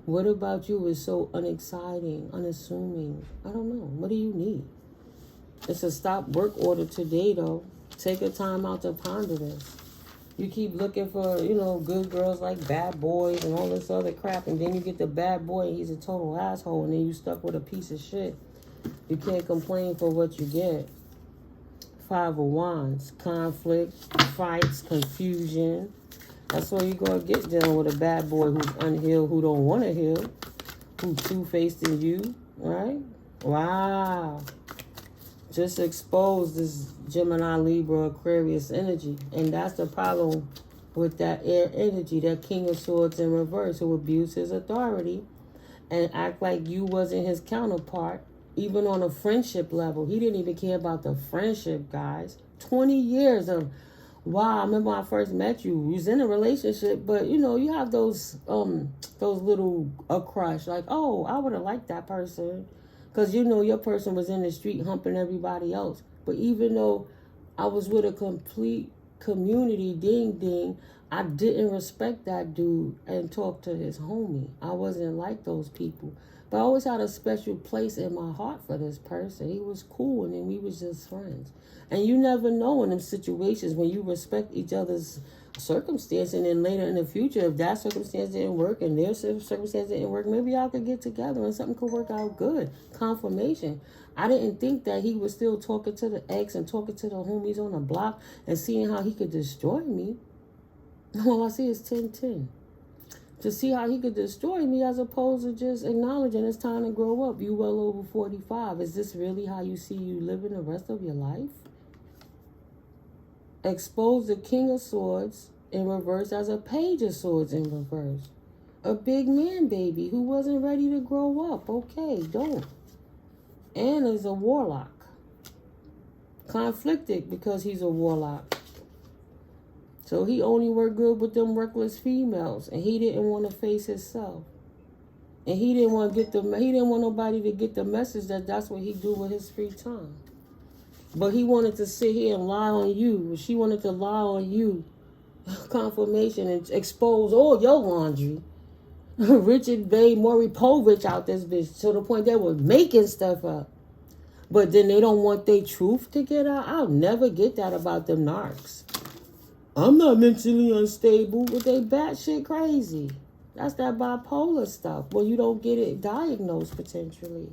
What about you is so unexciting, unassuming? I don't know. What do you need? It's a stop work order today, though. Take a time out to ponder this. You keep looking for, good girls like bad boys and all this other crap, and then you get the bad boy and he's a total asshole, and then you stuck with a piece of shit. You can't complain for what you get. Five of Wands, conflict, fights, confusion. That's what you're going to get dealing with a bad boy who's unhealed, who don't want to heal, who's two-faced in you, right? Wow. Just expose this Gemini, Libra, Aquarius energy. And that's the problem with that air energy, that King of Swords in reverse, who abused his authority and act like you wasn't his counterpart, even on a friendship level. He didn't even care about the friendship, guys. 20 years of, wow, I remember when I first met you. You was in a relationship, but, you have those little, a crush. Like, oh, I would have liked that person. Because your person was in the street humping everybody else. But even though I was with a complete community, ding ding, I didn't respect that dude and talk to his homie. I wasn't like those people. But I always had a special place in my heart for this person. He was cool, and then we was just friends. And you never know in them situations when you respect each other's circumstance, and then later in the future, if that circumstance didn't work and their circumstance didn't work, maybe y'all could get together and something could work out good. Confirmation. I didn't think that he was still talking to the ex and talking to the homies on the block and seeing how he could destroy me. All I see is 10-10. To see how he could destroy me as opposed to just acknowledging it's time to grow up. You well over 45. Is this really how you see you living the rest of your life? Expose the King of Swords in reverse as a Page of Swords in reverse. A big man baby who wasn't ready to grow up. Okay, don't. And is a warlock. Conflicted because he's a warlock. So he only worked good with them reckless females, and he didn't want to face himself. And he didn't want nobody to get the message that that's what he do with his free time. But he wanted to sit here and lie on you. She wanted to lie on you. Confirmation and expose all your laundry. Richard Bay, Maury Povich out this bitch to the point they were making stuff up. But then they don't want their truth to get out. I'll never get that about them narcs. I'm not mentally unstable, but they batshit crazy. That's that bipolar stuff. Well, you don't get it diagnosed potentially.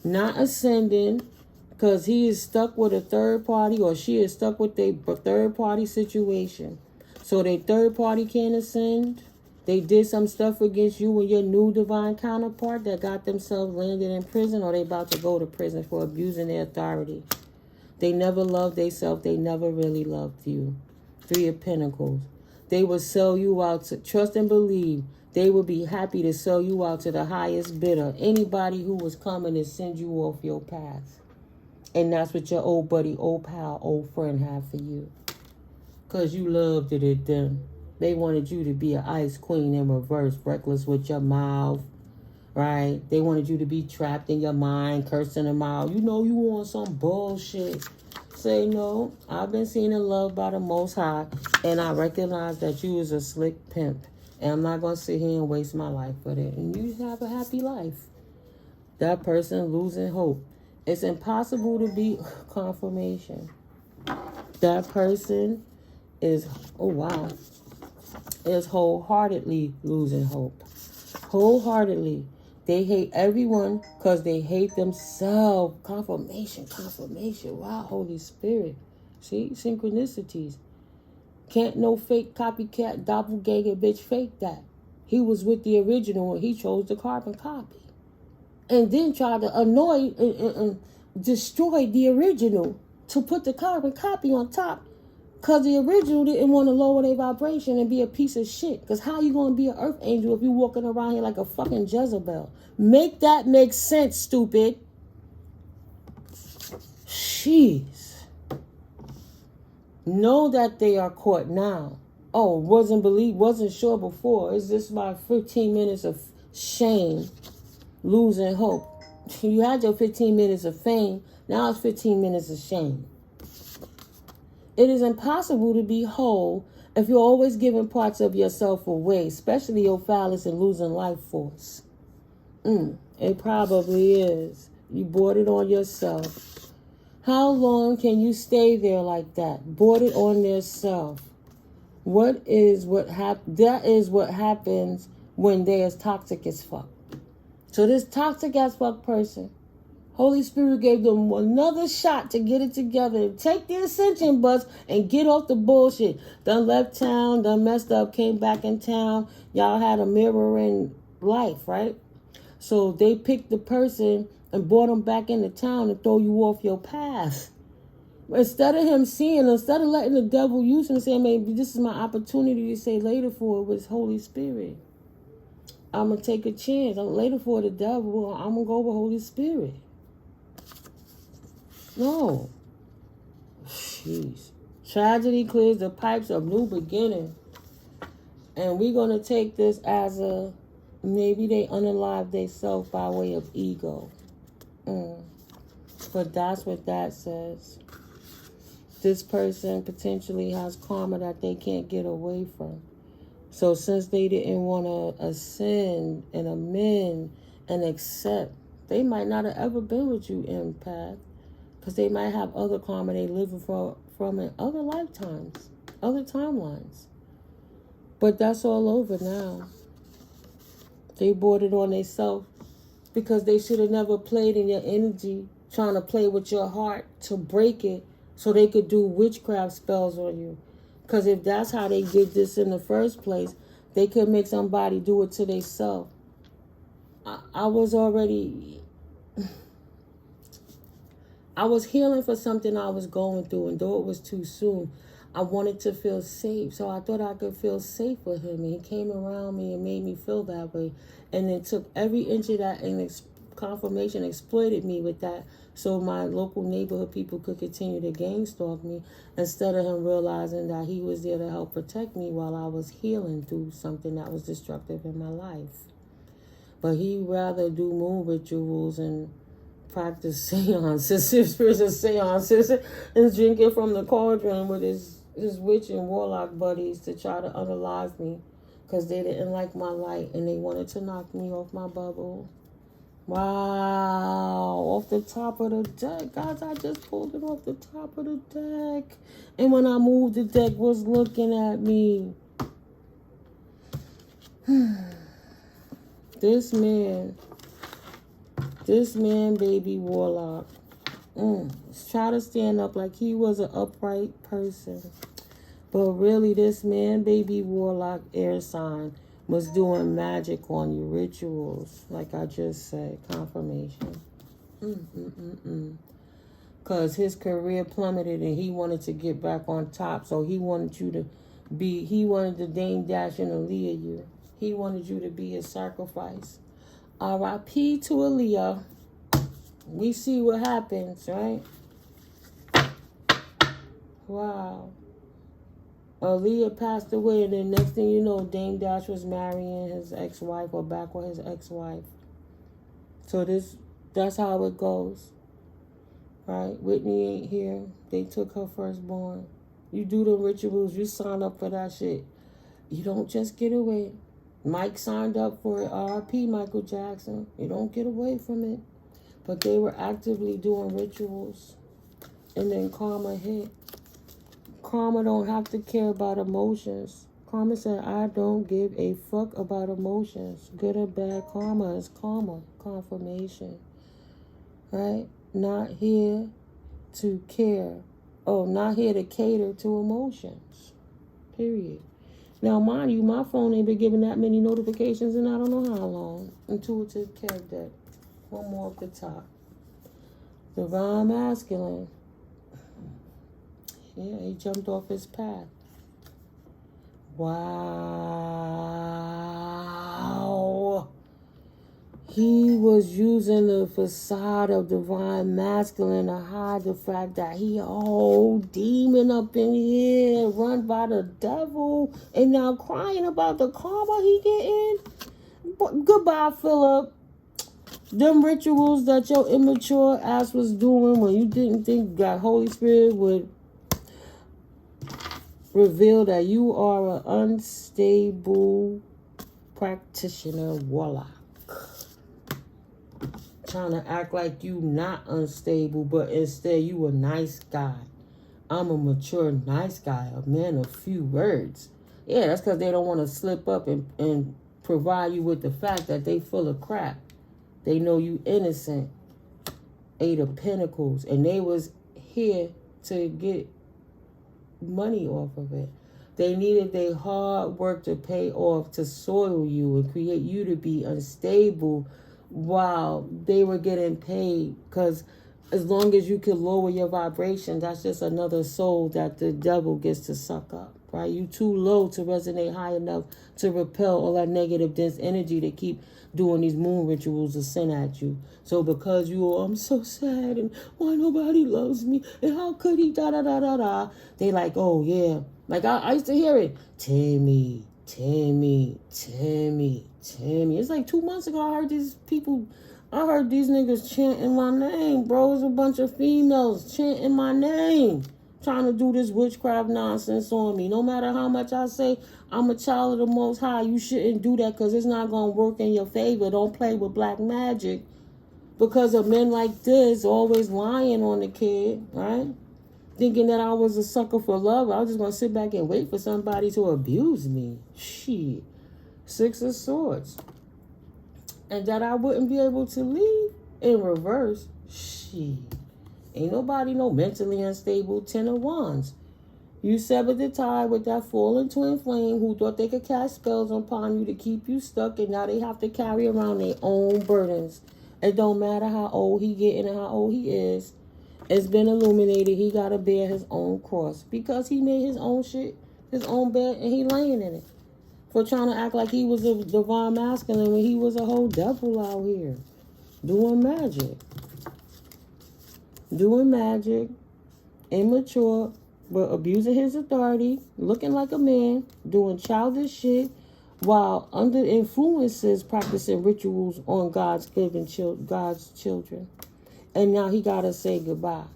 Not ascending. Because he is stuck with a third party, or she is stuck with a third party situation. So their third party can't ascend. They did some stuff against you and your new divine counterpart that got themselves landed in prison, or they about to go to prison for abusing their authority. They never loved themselves. They never really loved you. 3 of Pentacles. They would sell you out to, trust and believe, they would be happy to sell you out to the highest bidder. Anybody who was coming to send you off your path. And that's what your old buddy, old pal, old friend had for you. Because you loved it at them. They wanted you to be an ice queen in reverse, reckless with your mouth, right? They wanted you to be trapped in your mind, cursing them out. You want some bullshit. Say, no, I've been seen and loved by the Most High, and I recognize that you is a slick pimp. And I'm not going to sit here and waste my life for that. And you have a happy life. That person losing hope. It's impossible to be confirmation. That person is, is wholeheartedly losing hope. Wholeheartedly. They hate everyone because they hate themselves. Confirmation. Wow, Holy Spirit. See? Synchronicities. Can't no fake copycat doppelganger bitch fake that. He was with the original and he chose the carbon copy. And then tried to annoy and destroy the original to put the carbon copy on top. Because the original didn't want to lower their vibration and be a piece of shit. Because how you going to be an earth angel if you walking around here like a fucking Jezebel? Make that make sense, stupid. Jeez. Know that they are caught now. Oh, wasn't sure before. Is this my 15 minutes of shame? Losing hope. You had your 15 minutes of fame. Now it's 15 minutes of shame. It is impossible to be whole If you're always giving parts of yourself away, especially your phallus and losing life force, it probably is. You bought it on yourself. How long can you stay there like that? Bought it on yourself. That is what happens when they is toxic as fuck. So this toxic as fuck person, Holy Spirit gave them another shot to get it together. Take the ascension bus and get off the bullshit. Done left town, done messed up, came back in town. Y'all had a mirror in life, right? So they picked the person and brought him back into town to throw you off your path. Instead of letting the devil use him and saying, maybe this is my opportunity to say later for it was Holy Spirit. I'm going to take a chance. I'm later for the devil. I'm going to go with Holy Spirit. No. Jeez. Tragedy clears the pipes of new beginning. And we're going to take this as a, maybe they unalive themselves by way of ego. But that's what that says. This person potentially has karma that they can't get away from. So since they didn't want to ascend and amend and accept, they might not have ever been with you, empath. Because they might have other karma they living from in other lifetimes, other timelines. But that's all over now. They bought it on themselves because they should have never played in your energy, trying to play with your heart to break it so they could do witchcraft spells on you. Because if that's how they did this in the first place, they could make somebody do it to themselves. I was healing for something I was going through, and though it was too soon, I wanted to feel safe. So I thought I could feel safe with him, and he came around me and made me feel that way. And then took every inch of that and confirmation, exploited me with that, so my local neighborhood people could continue to gang stalk me, instead of him realizing that he was there to help protect me while I was healing through something that was destructive in my life. But he'd rather do moon rituals and practice seances, spiritual seances, and drinking from the cauldron with his witch and warlock buddies to try to unalive me, because they didn't like my light and they wanted to knock me off my bubble. Wow, off the top of the deck. Guys, I just pulled it off the top of the deck. And when I moved, the deck was looking at me. This man, baby warlock, try to stand up like he was an upright person. But really, this man, baby warlock air sign, was doing magic on you, rituals, like I just said, confirmation. Because his career plummeted and he wanted to get back on top. So he wanted to Dame Dash and Aaliyah you. He wanted you to be his sacrifice. R.I.P. to Aaliyah. We see what happens, right? Wow. Aaliyah passed away, and then next thing you know, Dame Dash was marrying his ex-wife, or back with his ex-wife. So that's how it goes, right? Whitney ain't here. They took her firstborn. You do the rituals. You sign up for that shit. You don't just get away. Mike signed up for it. R.I.P. Michael Jackson. You don't get away from it. But they were actively doing rituals, and then karma hit. Karma don't have to care about emotions. Karma said, I don't give a fuck about emotions. Good or bad karma is karma. Confirmation. Right? Not here to care. Oh, not here to cater to emotions. Period. Now, mind you, my phone ain't been giving that many notifications in I don't know how long. Intuitive Kev deck. One more at the top. Divine Masculine. Yeah, he jumped off his path. Wow. He was using the facade of Divine Masculine to hide the fact that he a whole demon up in here, run by the devil, and now crying about the karma he getting. Goodbye, Philip. Them rituals that your immature ass was doing when you didn't think that Holy Spirit would reveal that you are an unstable practitioner warlock. Trying to act like you not unstable, but instead you a nice guy. I'm a mature, nice guy, a man of few words. Yeah, that's because they don't want to slip up and provide you with the fact that they full of crap. They know you innocent. Eight of Pentacles, and they was here to get money off of it. They needed their hard work to pay off, to soil you and create you to be unstable while they were getting paid. Because as long as you can lower your vibration, that's just another soul that the devil gets to suck up, right? You too low to resonate high enough to repel all that negative, dense energy to keep doing these moon rituals to send at you. So because I'm so sad, and why nobody loves me, and how could he, da-da-da-da-da, they like, oh yeah. Like I used to hear it, Tammy, Tammy, Tammy, Tammy. It's like 2 months ago I heard these niggas chanting my name, bro. It's a bunch of females chanting my name, trying to do this witchcraft nonsense on me. No matter how much I say I'm a child of the Most High, you shouldn't do that because it's not going to work in your favor. Don't play with black magic because of men like this always lying on the kid, right? Thinking that I was a sucker for love. I was just going to sit back and wait for somebody to abuse me. Shit. Six of Swords. And that I wouldn't be able to leave in reverse. Shit. Ain't nobody no mentally unstable. 10 of Wands. You severed the tie with that fallen twin flame who thought they could cast spells upon you to keep you stuck, and now they have to carry around their own burdens. It don't matter how old he getting and how old he is. It's been illuminated. He got to bear his own cross because he made his own shit, his own bed, and he laying in it. For trying to act like he was a divine masculine when he was a whole devil out here. Doing magic. Doing magic. Immature, but abusing his authority. Looking like a man. Doing childish shit. While under influences practicing rituals on God's children. And now he got to say goodbye.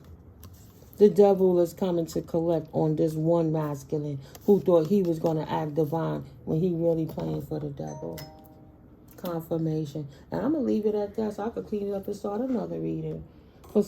The devil is coming to collect on this one masculine who thought he was going to act divine when he really playing for the devil. Confirmation. And I'm going to leave it at that so I could clean it up and start another reading. For